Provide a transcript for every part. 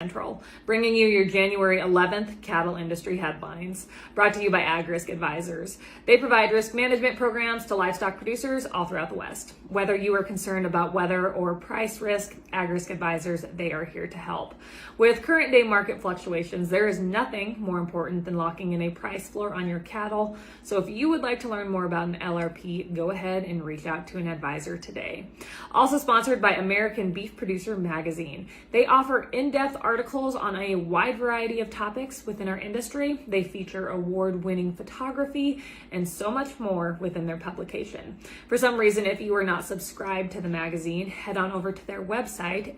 Central, bringing you your January 11th cattle industry headlines, brought to you by AgRisk Advisors. They provide risk management programs to livestock producers all throughout the West. Whether you are concerned about weather or price risk, AgRisk Advisors, they are here to help. With current day market fluctuations, there is nothing more important than locking in a price floor on your cattle. So if you would like to learn more about an LRP, go ahead and reach out to an advisor today. Also sponsored by American Beef Producer Magazine. They offer in-depth articles on a wide variety of topics within our industry. They feature award-winning photography and so much more within their publication. For some reason, if you are not subscribed to the magazine, head on over to their website,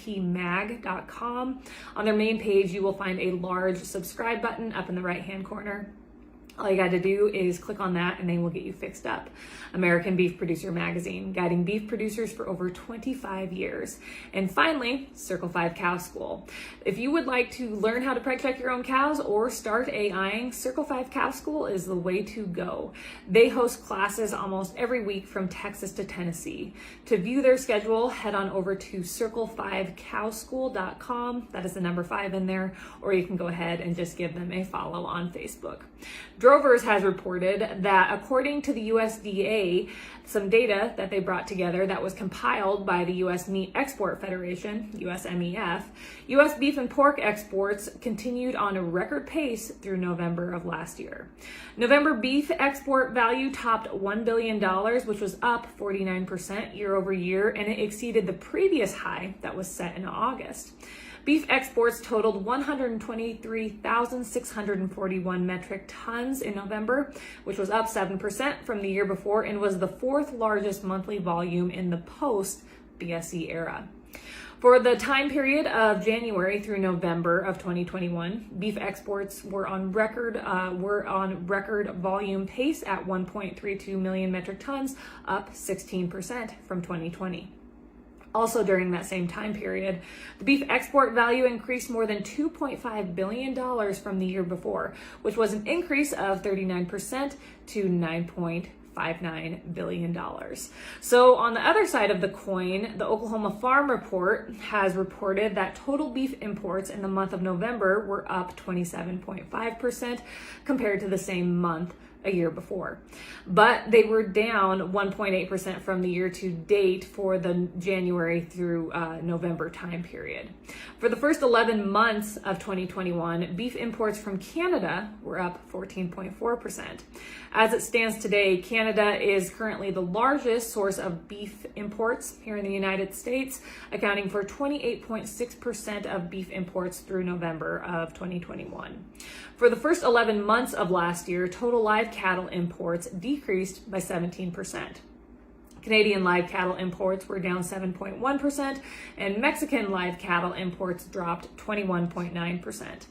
abpmag.com. On their main page, you will find a large subscribe button up in the right-hand corner. All you got to do is click on that and they will get you fixed up. American Beef Producer Magazine, guiding beef producers for over 25 years. And finally, Circle 5 Cow School. If you would like to learn how to preg check your own cows or start AIing, Circle 5 Cow School is the way to go. They host classes almost every week from Texas to Tennessee. To view their schedule, head on over to circle5cowschool.com. That is the number 5 in there, or you can go ahead and just give them a follow on Facebook. Drovers has reported that according to the USDA, some data that they brought together that was compiled by the U.S. Meat Export Federation, USMEF, U.S. beef and pork exports continued on a record pace through November of last year. November beef export value topped $1 billion, which was up 49% year over year, and it exceeded the previous high that was set in August. Beef exports totaled 123,641 metric tons in November, which was up 7% from the year before and was the fourth largest monthly volume in the post-BSE era. For the time period of January through November of 2021, beef exports were on record volume pace at 1.32 million metric tons, up 16% from 2020. Also during that same time period, the beef export value increased more than $2.5 billion from the year before, which was an increase of 39% to $9.59 billion. So on the other side of the coin, the Oklahoma Farm Report has reported that total beef imports in the month of November were up 27.5% compared to the same month a year before, but they were down 1.8% from the year to date for the January through November time period. For the first 11 months of 2021, beef imports from Canada were up 14.4%. As it stands today, Canada is currently the largest source of beef imports here in the United States, accounting for 28.6% of beef imports through November of 2021. For the first 11 months of last year, total live cattle imports decreased by 17%. Canadian live cattle imports were down 7.1%, and Mexican live cattle imports dropped 21.9%.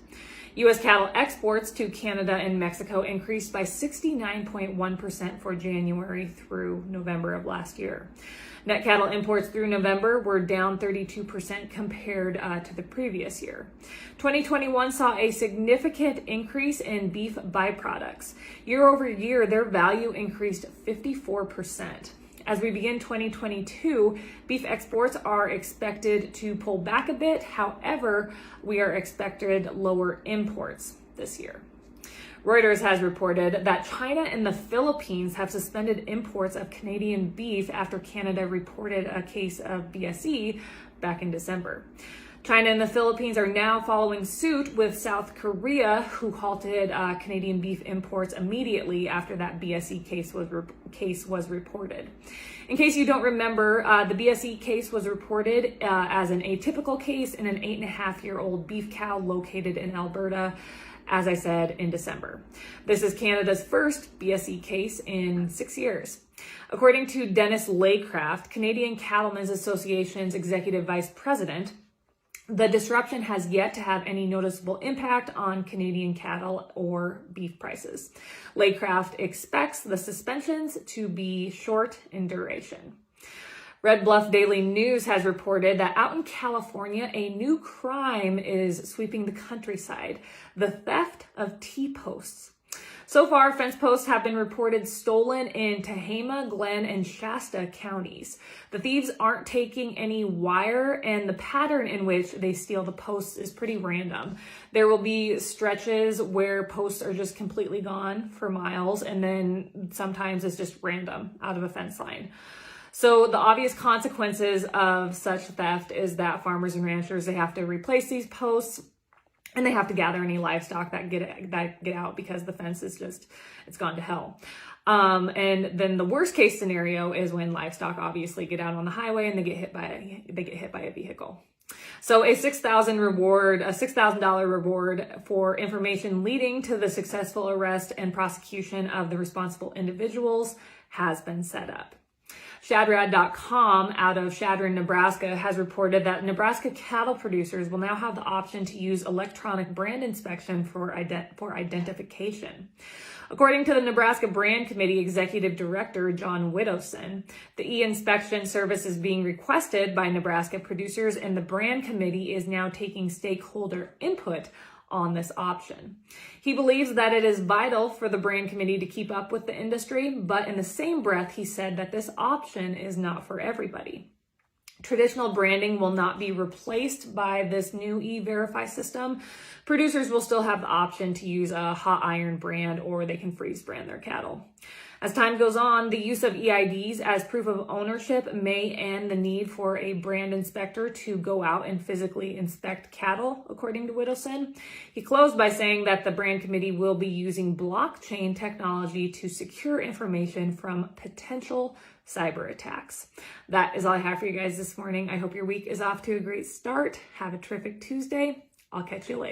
U.S. cattle exports to Canada and Mexico increased by 69.1% for January through November of last year. Net cattle imports through November were down 32% compared to the previous year. 2021 saw a significant increase in beef byproducts. Year over year, their value increased 54%. As we begin 2022, beef exports are expected to pull back a bit. However, we are expected lower imports this year. Reuters has reported that China and the Philippines have suspended imports of Canadian beef after Canada reported a case of BSE back in December. China and the Philippines are now following suit with South Korea, who halted Canadian beef imports immediately after that BSE case was reported. In case you don't remember, the BSE case was reported as an atypical case in an 8.5-year-old beef cow located in Alberta, as I said, in December. This is Canada's first BSE case in 6 years. According to Dennis Laycraft, Canadian Cattlemen's Association's executive vice president, the disruption has yet to have any noticeable impact on Canadian cattle or beef prices. Laycraft expects the suspensions to be short in duration. Red Bluff Daily News has reported that out in California, a new crime is sweeping the countryside: the theft of T-posts. So far, fence posts have been reported stolen in Tehama, Glenn, and Shasta counties. The thieves aren't taking any wire, and the pattern in which they steal the posts is pretty random. There will be stretches where posts are just completely gone for miles, and then sometimes it's just random out of a fence line. So the obvious consequences of such theft is that farmers and ranchers, they have to replace these posts, and they have to gather any livestock that get out because the fence is just, it's gone to hell. And then the worst case scenario is when livestock obviously get out on the highway and they get hit by a vehicle. So a $6,000 reward for information leading to the successful arrest and prosecution of the responsible individuals has been set up. Shadrad.com out of Shadron, Nebraska has reported that Nebraska cattle producers will now have the option to use electronic brand inspection for identification. According to the Nebraska Brand Committee Executive Director John Widdowson, the e-inspection service is being requested by Nebraska producers, and the Brand Committee is now taking stakeholder input on this option. He believes that it is vital for the Brand Committee to keep up with the industry, but in the same breath, he said that this option is not for everybody. Traditional branding will not be replaced by this new e-verify system. Producers will still have the option to use a hot iron brand, or they can freeze brand their cattle. As time goes on, the use of EIDs as proof of ownership may end the need for a brand inspector to go out and physically inspect cattle, according to Widdowson. He closed by saying that the Brand Committee will be using blockchain technology to secure information from potential cyber attacks. That is all I have for you guys this morning. I hope your week is off to a great start. Have a terrific Tuesday. I'll catch you later.